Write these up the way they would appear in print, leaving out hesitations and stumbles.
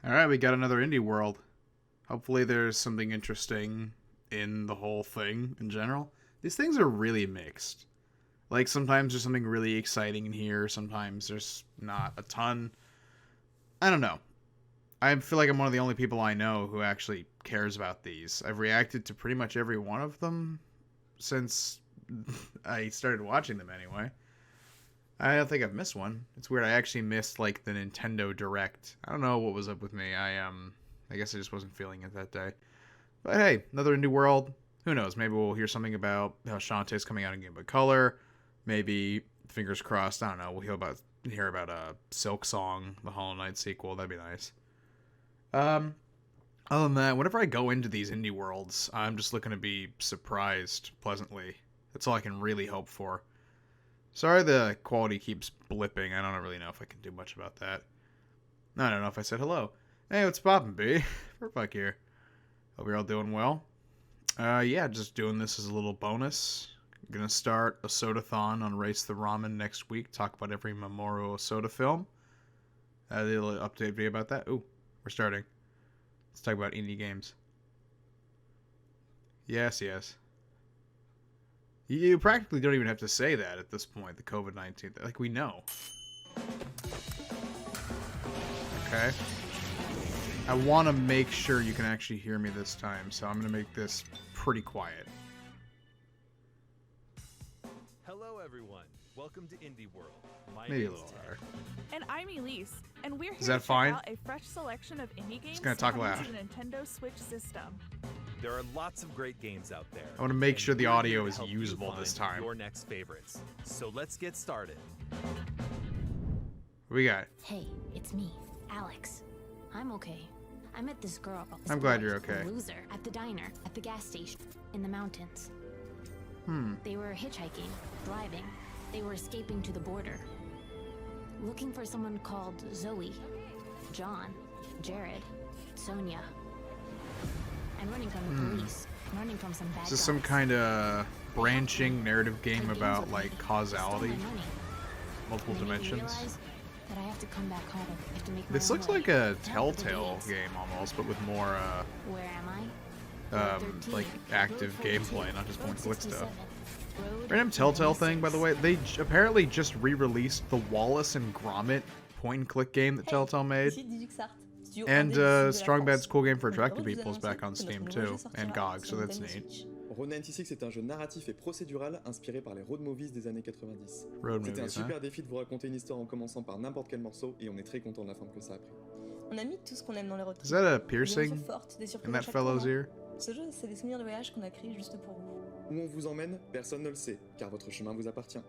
Alright, we got another indie world. Hopefully there's something interesting in the whole thing in general. These things are really mixed. Like, sometimes there's something really exciting in here, sometimes there's not a ton. I don't know. I feel like I'm one of the only people I know who actually cares about these. I've reacted to pretty much every one of them since I started watching them anyway. I don't think I've missed one. It's weird. I actually missed like the Nintendo Direct. I don't know what was up with me. I guess I just wasn't feeling it that day. But hey, another indie world. Who knows? Maybe we'll hear something about how Shantae's coming out in Game Boy Color. Maybe, fingers crossed, I don't know, we'll hear about a Silk Song, the Hollow Knight sequel. That'd be nice. Other than that, whenever I go into these indie worlds, I'm just looking to be surprised pleasantly. That's all I can really hope for. Sorry the quality keeps blipping. I don't really know if I can do much about that. I don't know if I said hello. Hey, what's poppin', B? Purpock here. Hope you're all doing well. Yeah, just doing this as a little bonus. I'm gonna start a sodathon on Race the Ramen next week. Talk about every Mamoru Soda film. A little update video about that. Ooh, we're starting. Let's talk about indie games. Yes. You practically don't even have to say that at this point, the COVID-19. Like, we know. Okay. I want to make sure you can actually hear me this time, so I'm going to make this pretty quiet. Hello, everyone. Welcome to Indie World. My Maybe a name's little Ted. louder. And I'm Elise, and we're here Is that to fine? check out a fresh selection of indie games gonna talk coming loud. to the Nintendo Switch system. There are lots of great games out there. I want to make and sure the we're here audio to is help you usable this find time. Your next favorites. So let's get started. What we got? Hey, it's me, Alex. I'm okay. I met this girl. I'm glad you're okay. Loser at the diner, at the gas station, in the mountains. They were hitchhiking, driving. They were escaping to the border. Looking for someone called Zoe, John, Jared, Sonia. And running from the police, running from some bad Is this guys. some kind of branching narrative game Played games about, with like, me, causality? stole my money. Multiple And they made me dimensions? realize that I have to come back home. I have to make my This own looks way. like a Help with the Telltale games. game almost, but with more, Where am I? Road 13, like, active Road 42, gameplay, not just Road point-and-click stuff. 67, Road Random Telltale thing, by the way, 96. they apparently just re-released the Wallace and Gromit point-and-click game that Telltale made. And Strong Bad's cool game for attractive people is back on Steam too, and GOG, so that's neat. Road 96 est un jeu narratif et procédural inspiré par les road movies des années 90. Road C'était un movies, huh? super défi de vous raconter une histoire en commençant par n'importe quel morceau et on est très content de la forme que ça a pris. On a mis tout ce qu'on aime dans les road Is trips. that a Des piercing émotions fortes, des surprises in à that chaque fellow's tournant. ear? Ce jeu, c'est des souvenirs de voyage qu'on a créés juste pour vous. Où on vous emmène, personne ne le sait, car votre chemin vous appartient.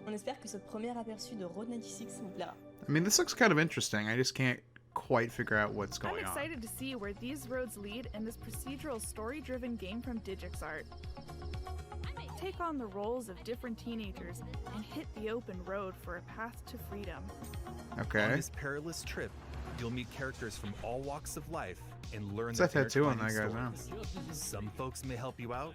On espère que ce premier aperçu de Road 96 vous plaira. I mean, this looks kind of interesting. I just can't quite figure out what's I'm going on. excited to see where these roads lead in this procedural story-driven game from DigixArt. Take on the roles of different teenagers and hit the open road for a path to freedom. On Okay. this perilous trip, you'll meet characters from all walks of life and learn What's their that tattoo on that intertwining guy's stories. Some folks may help you out,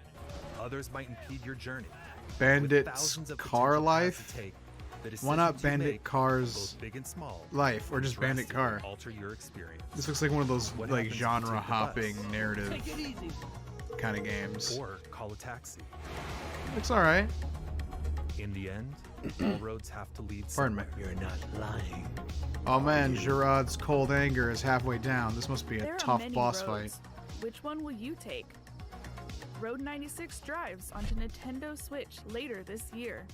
others might impede your journey. With Bandit's thousands of car potential paths life? to take, the Why not decisions you Bandit make, Car's both big and small, life, or just Bandit drastically Car? alter your experience. This looks like one of those What like happens if you take the bus? genre-hopping narrative kind of games. Or call a taxi. It's all right. In the end, all roads have to lead Pardon me. somewhere. You're not lying. Oh man, Gerard's cold anger is halfway down. This must be a There are tough many boss roads. fight. Which one will you take? Road 96 drives onto Nintendo Switch later this year.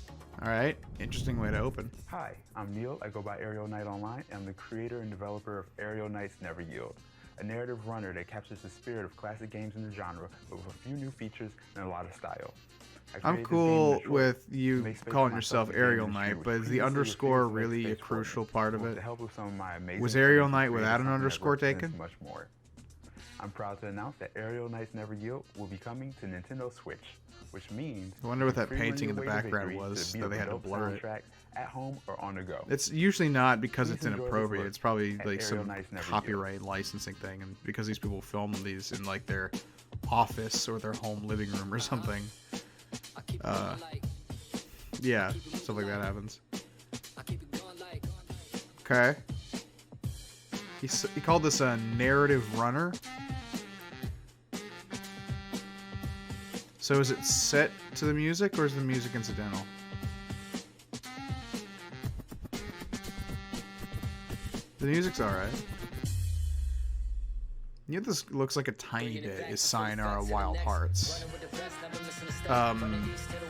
All right, interesting way to open. Hi, I'm Neil. I go by Aerial Knight Online. I'm the creator and developer of Aerial Knights Never Yield, a narrative runner that captures the spirit of classic games in the genre, but with a few new features and a lot of style. I I'm created this game in cool a short with to you make space calling for yourself myself in the Aerial game industry, Knight, which but is the previously underscore refused to make really a space for me. crucial part of With it? the help of some of my amazing Was Aerial friends, Knight we without created an something that underscore represents taken? Much more. I'm proud to announce that Aerial Knights Never Yield will be coming to Nintendo Switch, which means I wonder what you that can free run painting in the your way to background victory was to the beat that of they a had to dope blur it. soundtrack at home or on the go. It's usually not because it's Please enjoy this inappropriate. look It's probably at like Aerial some Knights Never Yield. copyright licensing thing, and because these people film these in like their office or their home living room or something. Yeah, stuff like that happens. Okay. He called this a narrative runner. So is it set to the music, or is the music incidental? The music's alright. You know, this looks like a tiny bit is Sayonara Wild Hearts. I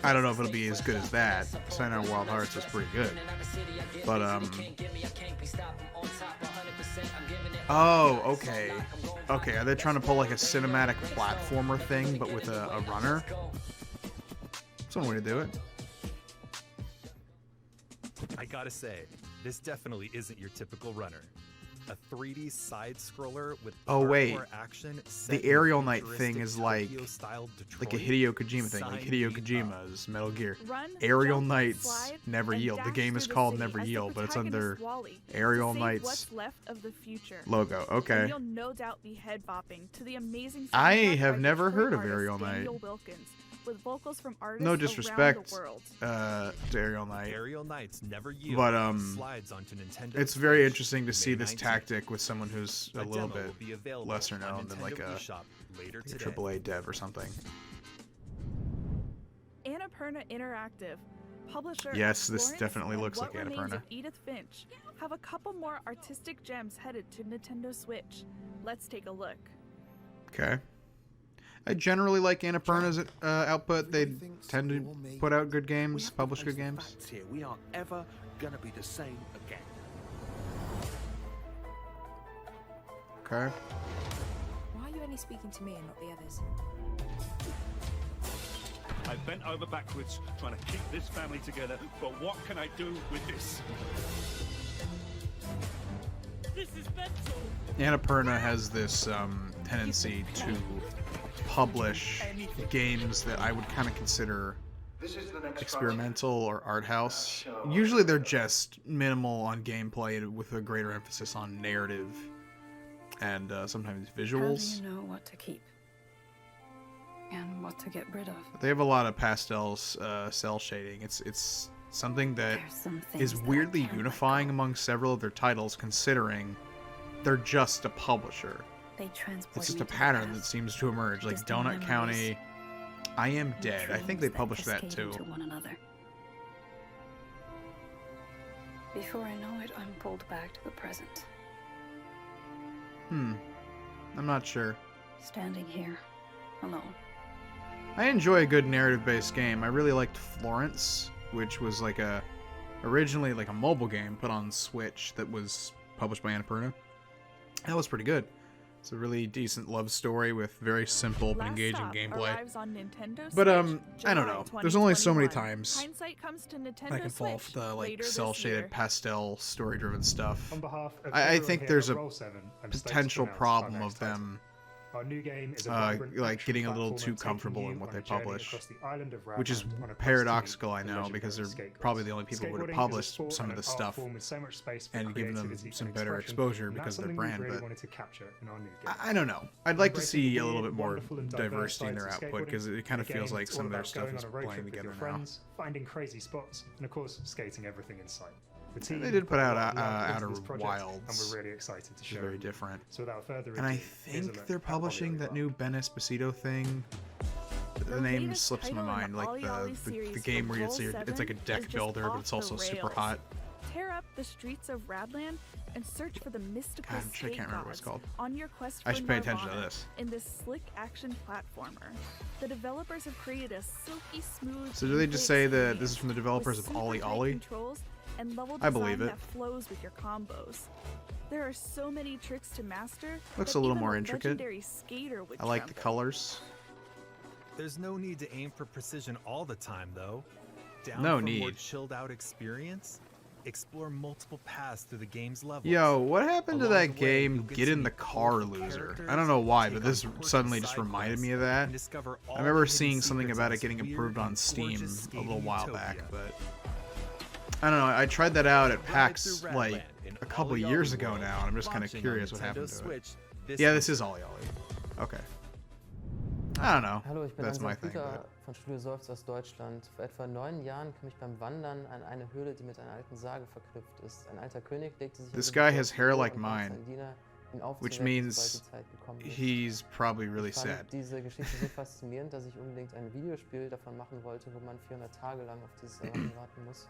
don't know if it'll be as good as that. Sayonara Wild Hearts is pretty good. But, oh, okay. Okay, are they trying to pull like a cinematic platformer thing, but with a runner? That's one way to do it. I gotta say, this definitely isn't your typical runner. A 3D side-scroller with hardcore action. The aerial knight thing is like a Hideo Kojima thing, like Hideo Kojima's Metal Gear. Aerial Knights Never Yield. The game is called Never Yield, but it's under Aerial Knights logo. Okay. You'll no doubt be head bopping to the amazing I have never heard of Aerial Knight. With vocals from artists no disrespect around the world. To Aerial Knight. Aerial Knights Never Yield but slides onto Nintendo it's very Switch interesting to see this 19th. tactic with someone who's a little demo bit will be available lesser on known than like Nintendo a eShop later today. AAA dev or something. Annapurna Interactive, publisher. Yes, of this Florence definitely and looks What like Remains Annapurna. of Edith Finch, have a couple more artistic gems headed to Nintendo Switch. Let's take a look. Okay. I generally like Annapurna's output. They tend to put out good games, publish good games. Here. We aren't ever gonna be the same again. Okay. Why are you only speaking to me and not the others? I bent over backwards trying to keep this family together, but what can I do with this? This is mental. Annapurna has this tendency to publish games that I would kind of consider experimental or art house. Usually they're just minimal on gameplay with a greater emphasis on narrative and sometimes visuals. How do you know what to keep and what to get rid of? They have a lot of pastels, cell shading. It's something that is weirdly unifying among several of their titles, considering they're just a publisher. It's just a pattern that seems to emerge, like Donut County, I Am Dead. I think they published that too. Before I know it, I'm pulled back to the present. I'm not sure. Standing here, alone. I enjoy a good narrative-based game. I really liked Florence, which was like originally like a mobile game put on Switch that was published by Annapurna. That was pretty good. It's a really decent love story with very simple but engaging gameplay. But I don't know. There's only so many times I can fall for the like cel-shaded pastel story-driven stuff. I think there's a potential problem of them like getting a little too comfortable in what they publish, which is paradoxical, I know, because they're probably the only people who would have published some of this stuff and given them some better exposure because of their brand. But I don't know. I'd like to see a little bit more diversity in their output, because it kind of feels like some of their stuff is playing together now. Finding crazy spots, and of course, skating everything in sight. They did put out Outer Wilds, and we're really excited to which is very different. So without further ado, and I think they're publishing that new Ben Esposito thing. The name slips my mind, like the game where it's like a deck builder, but it's also super hot. Tear up the streets of Radland and search for the mystical I can't remember what it's called. On your quest for I should pay attention to this. In this slick action platformer, the developers have created a silky smooth. So do they just say that this is from the developers of Ollie Ollie? And level I believe it. That flows with your combos. There are so many tricks to master. Looks a little more intricate. I like the colors. There's no need to aim for precision all the time, though. Down no for need. More chilled out experience. Explore multiple paths through the game's levels. Yo, what happened to that game, Get in the Car Loser? I don't know why, but this suddenly just reminded me of that. I remember seeing something about it getting improved on Steam a little while back, but I don't know. I tried that out at PAX like a couple years ago now, and I'm just kind of curious what happened to it. Yeah, this is Ollie Ollie. Okay. I don't know. Hallo, ich bin That's my Ansel thing. Küter von Studio Seufz aus Deutschland. Vor etwa 9 Jahren kam ich beim Wandern an eine Höhle, die mit einer alten Sage verknüpft ist. Ein alter König legte sich This auf guy den has Boden hair vor like und bat mine, seinen Diener, ihn which aufzuwecken, sobald means die Zeit gekommen ist. he's probably really Ich fand sad. diese Geschichte so faszinierend, dass ich unbedingt ein Videospiel davon machen wollte, wo man 400 Tage lang auf dieses Erwachen warten muss.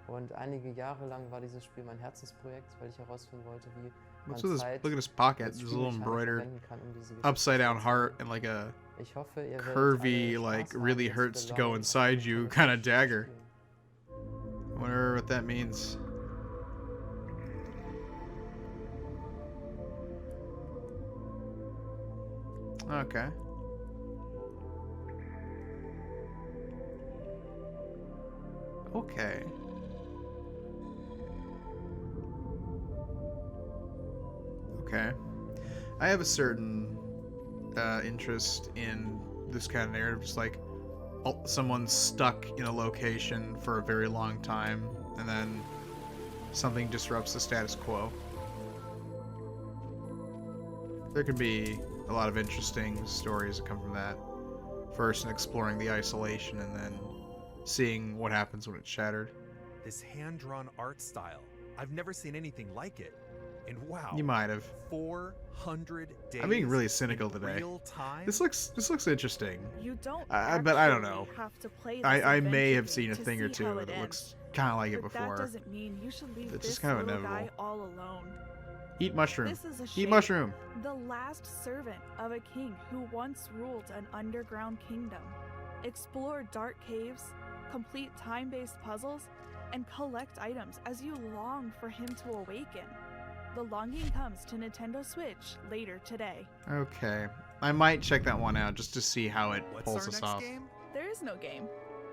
Und einige Jahre lang war dieses Spiel mein Herzensprojekt, weil ich herausfinden wollte, wie What's man with this? Zeit Look at his pocket. als There's a little Spielmechanik embroidered verwenden kann, um diese Geschichte upside zu down erzählen. heart and like a Ich hoffe, ihr werdet curvy, alle like Spaß really haben, hurts es to zu go belohnen, inside you und kind of zu dagger. spielen. I wonder what that means. Okay. Okay. Okay. I have a certain interest in this kind of narrative, just like someone's stuck in a location for a very long time, and then something disrupts the status quo. There can be a lot of interesting stories that come from that. First, in exploring the isolation, and then seeing what happens when it's shattered. This hand-drawn art style. I've never seen anything like it. And wow. You might have. 400 days. I'm being really cynical in today. Real time? This looks interesting. You don't But I don't know. have to play this I may adventure have seen a to thing or see two how that it looks ends. kind of like it But before. that doesn't mean you should leave It's this just kind of little inevitable. guy all alone. Eat mushroom. This is a Eat shame. mushroom. The last servant of a king who once ruled an underground kingdom. Explore dark caves, complete time-based puzzles, and collect items as you long for him to awaken. The longing comes to Nintendo Switch later today. Okay. I might check that one out just to see how it What's pulls our us next off. game? There is no game.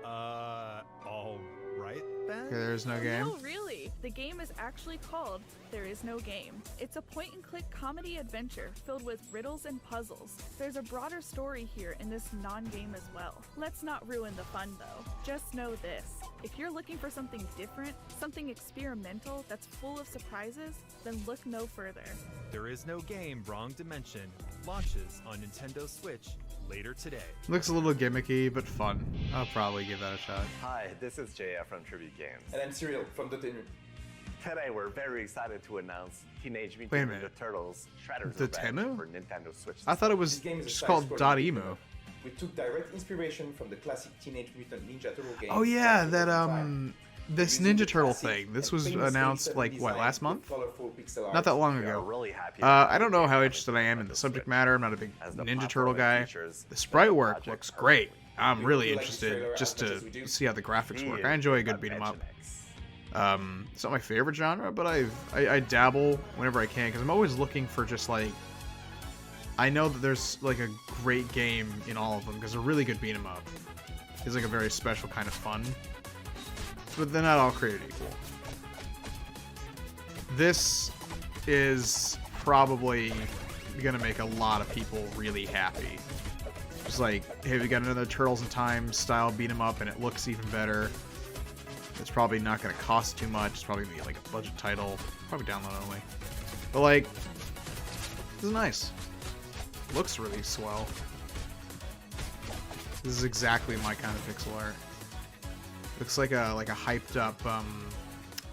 All right then. Okay, there's no game. No, really. The game is actually called There Is No Game. It's a point-and-click comedy adventure filled with riddles and puzzles. There's a broader story here in this non-game as well. Let's not ruin the fun though. Just know this. If you're looking for something different, something experimental that's full of surprises, then look no further. There Is No Game Wrong Dimension launches on Nintendo Switch later today. Looks a little gimmicky, but fun. I'll probably give that a shot. Hi, this is JF from Tribute Games. And I'm Cyril from the TMNT. Today we're very excited to announce Teenage Wait a Mutant minute. Ninja Turtles Shredders The Revenge Temu? for Nintendo Switch. I thought it was This game is a just called side-scrolling .emu. beat 'em up. We took direct inspiration from the classic Teenage Mutant Ninja Turtle game. Oh yeah, from that 2005. this Using the Ninja Turtle classic thing. This and was famously announced set like what, design last with month? colorful pixel art. Not that long We are ago. really happy I don't know to how have interested I am in the Nintendo subject Switch. matter. I'm not a big As the Ninja platform Turtle it guy. features, The sprite the work project looks perfectly. great. I'm We really hope you like this trailer interested just as much as to we do. see how the graphics He work. is I enjoy a good Cut beat 'em up. Mentionix. It's not my favorite genre, but I dabble whenever I can because I'm always looking for just like. I know that there's like a great game in all of them because a really good beat 'em up is like a very special kind of fun, but they're not all created equal. This is probably gonna make a lot of people really happy. Just like, hey, we got another Turtles in Time style beat 'em up, and it looks even better. It's probably not gonna cost too much. It's probably gonna be like a budget title, probably download only. But like, this is nice. Looks really swell. This is exactly my kind of pixel art. Looks like a hyped up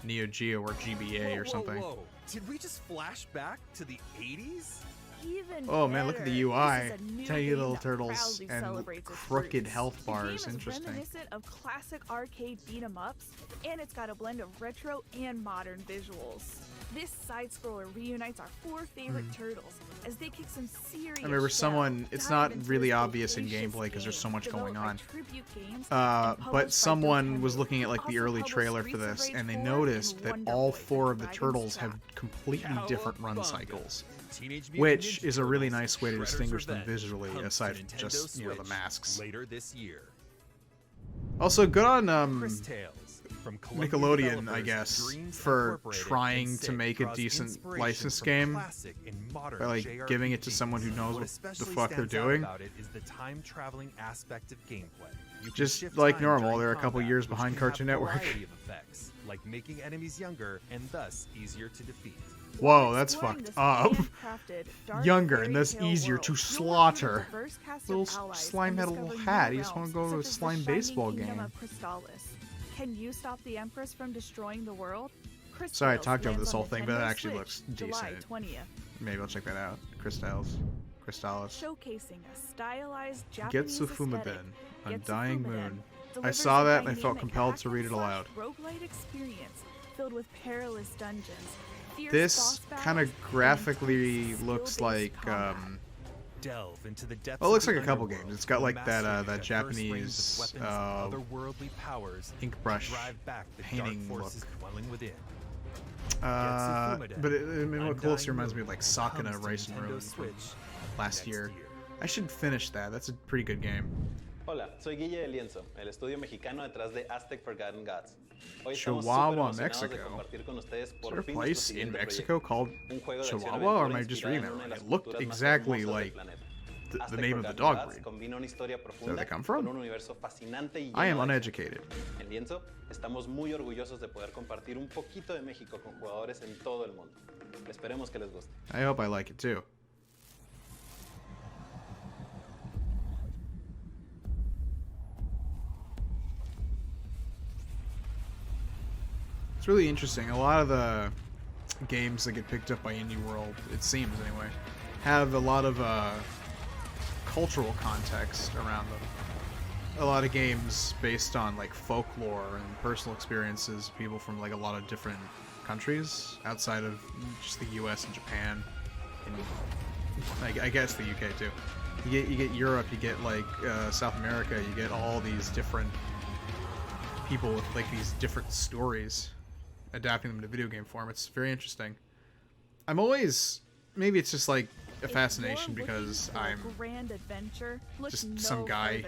Neo Geo or GBA or something. Whoa. Did we just flash back to the 80s? Even Oh man, look at the better. UI. This is a new Tiny game little that turtles proudly and celebrates its crooked roots. health The game bars. is Interesting. reminiscent of classic arcade beat 'em ups, and it's got a blend of retro and modern visuals. This side-scroller reunites our four favorite turtles as they kick some serious I remember shell, someone. It's dive not into really this obvious in audacious gameplay because there's so game much going developed by on. Tribute Games and But published by someone was Nintendo. looking at like the Also early published trailer for Streets of this, Rage and they 4 noticed and that Wonder all Boy: four The of the Dragon's turtles have Trap. completely different run Cowabunga. cycles, Teenage Mutant which Ninja is a really Turtles nice way to Shredders distinguish them Revenge visually, comes to aside from Nintendo just the Switch masks. later this year. Also, good on Chris Tales from Columbia Nickelodeon, I developers guess, Dreams for Incorporated trying and to Sig make a draws decent inspiration license from game classic and modern by like giving it to JRPGs. someone who knows what the especially fuck they're stands out doing. about it is the time-traveling aspect of gameplay. You can Just shift like time normal, during they're a couple combat, years which behind can have Cartoon Network. variety of effects, like making enemies younger and thus easier to defeat. Whoa, that's fucked up. Younger and thus easier to slaughter. Little slime had a little hat. He just want to go to a slime baseball game. Can you stop the Empress from destroying the world? Sorry I talked over this whole thing, but it actually looks decent. Maybe I'll check that out. Crystallis. Showcasing a stylized Japanese Getsufumaden, aesthetic. Undying Moon. I delivers saw a that and I felt dynamic compelled to read it aloud. roguelite experience filled with perilous dungeons. Fierce This boss kind of battles, graphically and looks skill-based like combat. Delve into the depths well, it looks of like a the couple underworld, games. It's got like master that diverse Japanese ranges of weapons and otherworldly powers ink brush drive back the painting dark look. forces dwelling within. But it closely reminds me of like Sakuna comes to Rice and Nintendo Ruin from Switch last year. I should finish that. That's a pretty good game. Hola, soy Guille de Lienzo, el estudio mexicano detrás de Aztec Forgotten Gods. Hoy estamos Chihuahua, súper emocionados de Mexico. compartir con ustedes Is por there a fin place nuestro in siguiente Mexico proyecto. called Un juego de Chihuahua, or am I acción-aventura just inspirado reading en that una de wrong? las It looked culturas más exactly hermosas del like planeta. the Aztec name of the Forgotten dog Gods breed. combina una historia Where profunda they come con from? un universo fascinante y I am lleno de acción. uneducated. En Lienzo, estamos muy orgullosos de poder compartir un poquito de México con jugadores en todo el mundo. Esperemos que les guste. I hope I like it too. It's really interesting. A lot of the games that get picked up by Indie World, it seems anyway, have a lot of cultural context around them. A lot of games based on like folklore and personal experiences of people from like a lot of different countries outside of just the US and Japan, and I guess the UK too. You get Europe, you get like South America, you get all these different people with like these different stories, adapting them to video game form. It's very interesting. I'm always, maybe it's just like a fascination because I'm just some guy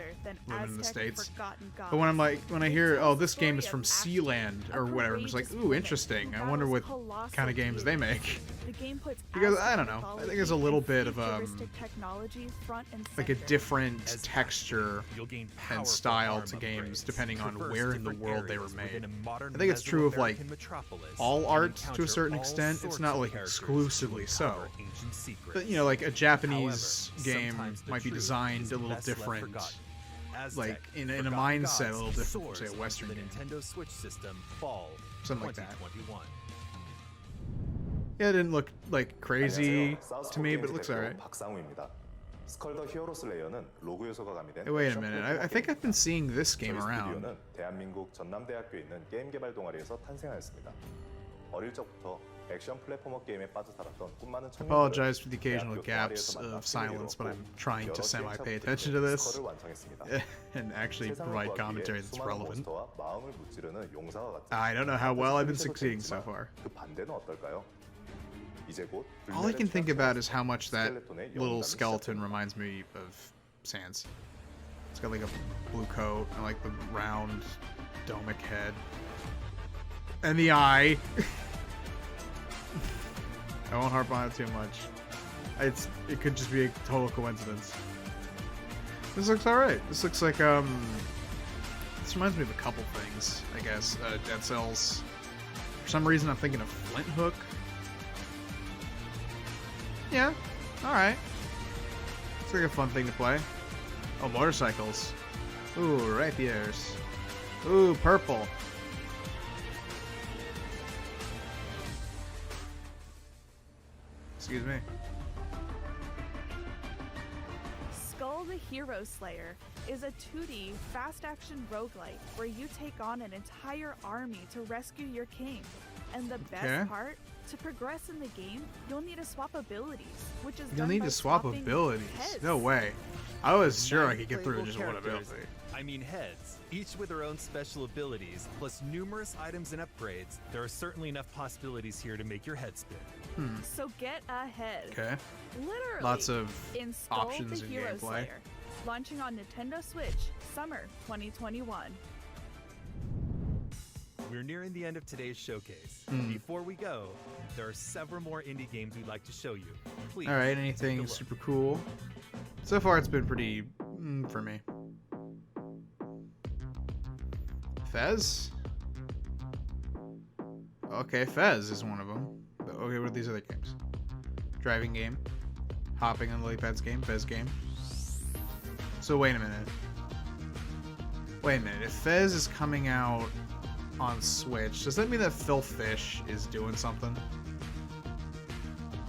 living in the States. But when I'm like, when I hear, oh, this game is from Sealand or whatever, I'm just like, ooh, interesting. I wonder what kind of games they make. Because I don't know, I think there's a little bit of like a different texture and style to games depending on where in the world they were made. I think it's true of like all art to a certain extent. It's not like exclusively so. But you know, like a Japanese game might be designed a little different, like in a mindset a little different from say a Western game. Nintendo Switch system fall Something like that. 2021. Yeah, it didn't look like crazy to me, but it looks alright. Hey, wait a minute, I think I've been seeing this game around. 대한민국 전남대학교에 있는 게임 개발 동아리에서 탄생하였습니다. 어릴 적부터 액션 플랫포머 게임에 빠져 살았던 꿈많은 I apologize for the occasional gaps of silence, but I'm trying to semi-pay attention to this and actually provide commentary that's relevant. I don't know how well I've been succeeding so far. All I can think about is how much that little skeleton reminds me of Sans. It's got like a blue coat and like the round domic head. And the eye. I won't harp on it too much. It could just be a total coincidence. This looks alright. This looks like this reminds me of a couple things, I guess. Dead Cells. For some reason I'm thinking of Flint Hook. Yeah, alright. Looks like a fun thing to play. Oh, motorcycles. Ooh, rapiers. Ooh, purple. Excuse me. Skull the Hero Slayer is a 2D fast-action roguelite where you take on an entire army to rescue your king. And the best part, to progress in the game, you'll need to swap abilities, which is You'll need to swap abilities. Heads. No way. I was sure I could get through just one Characters. ability. I mean heads, each with their own special abilities, plus numerous items and upgrades. There are certainly enough possibilities here to make your head spin. So get ahead. Okay. Literally. Lots of in Skull options the in Hero gameplay. Slayer, launching on Nintendo Switch, summer 2021. We're nearing the end of today's showcase. Before we go, there are several more indie games we'd like to show you. Please. Alright, take a anything look. super cool? So far it's been pretty for me. Fez? Okay, Fez is one of them. The Okay, what are these other games? Driving game. Hopping on lily pads game. Fez game. So wait a minute. Wait a minute. If Fez is coming out on Switch, does that mean that Phil Fish is doing something?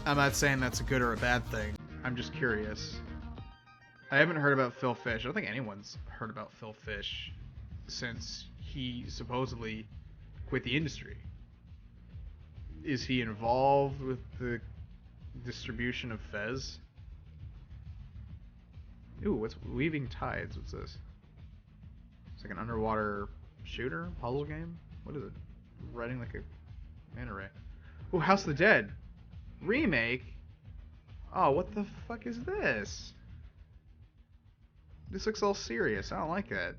I'm not saying that's a good or a bad thing. I'm just curious. I haven't heard about Phil Fish. I don't think anyone's heard about Phil Fish since he supposedly quit the industry. Is he involved with the distribution of Fez? Ooh, what's Weaving Tides? What's this? It's like an underwater shooter? Puzzle game? What is it? Riding like a manta ray. Ooh, House of the Dead. Remake? Oh, what the fuck is this? This looks all serious. I don't like that.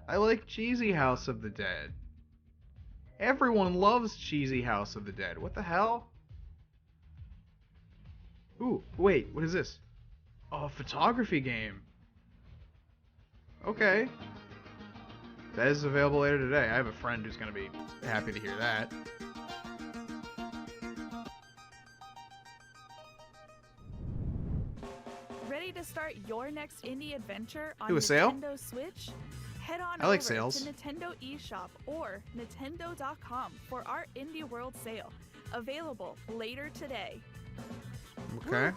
I like cheesy House of the Dead. Everyone loves cheesy House of the Dead. What the hell? Ooh, wait, what is this? Oh, a photography game. Okay. That is available later today. I have a friend who's going to be happy to hear that. Ready to start your next indie adventure on Do a sale? Nintendo Switch? Head on I like over sales. to Nintendo eShop or Nintendo.com for our Indie World sale. Available later today. Okay.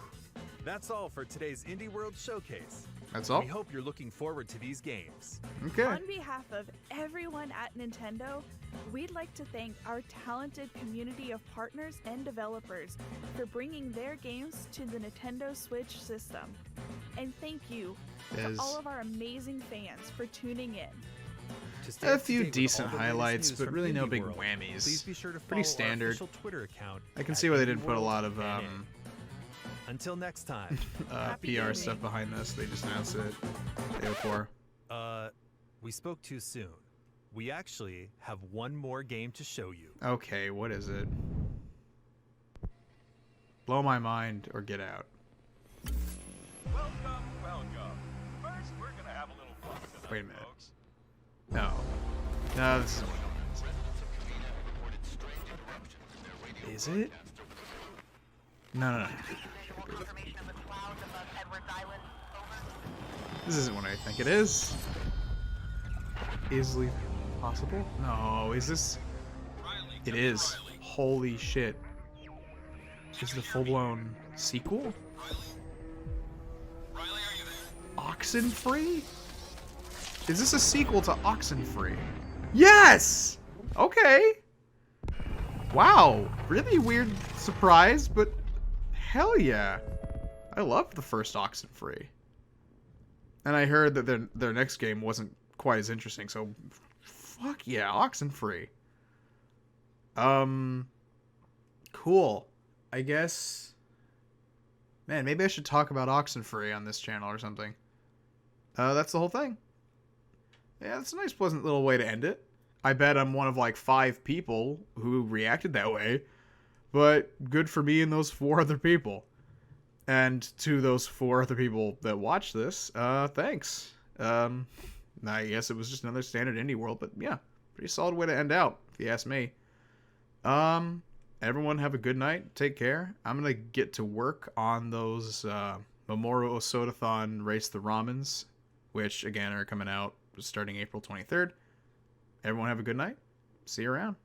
That's all for today's Indie World Showcase. That's all? We hope you're looking forward to these games. Okay. On behalf of everyone at Nintendo, we'd like to thank our talented community of partners and developers for bringing their games to the Nintendo Switch system. And thank you to all of our amazing fans for tuning in. To stay A up to few date with decent all the latest highlights, news but from really no Indie big World, whammies. Please be sure to follow Pretty standard. our official Twitter account. I can at see why they Indie didn't put a World lot of NA. Until next time. PR stuff behind this. They just announced it day before. We spoke too soon. We actually have one more game to show you. Okay, what is it? Blow my mind or get out. Welcome, welcome. First, we're gonna have a little fun tonight, Wait a minute. folks. No. No, this is it? No. This isn't what I think it is. Easily possible? No, is this? It is. Holy shit. Is it a full-blown sequel? Oxenfree? Is this a sequel to Oxenfree? Yes! Okay. Wow. Really weird surprise, but hell yeah. I loved the first Oxenfree. And I heard that their next game wasn't quite as interesting, so fuck yeah, Oxenfree. Cool. I guess, man, maybe I should talk about Oxenfree on this channel or something. That's the whole thing. Yeah, that's a nice, pleasant little way to end it. I bet I'm one of like 5 people who reacted that way, but good for me and those 4 other people. And to those 4 other people that watch this, thanks. I guess it was just another standard indie world, but yeah, pretty solid way to end out, if you ask me. Everyone have a good night. Take care. I'm gonna get to work on those Memorial Sodathon Race the Ramens, which again are coming out starting April 23rd. Everyone have a good night. See you around.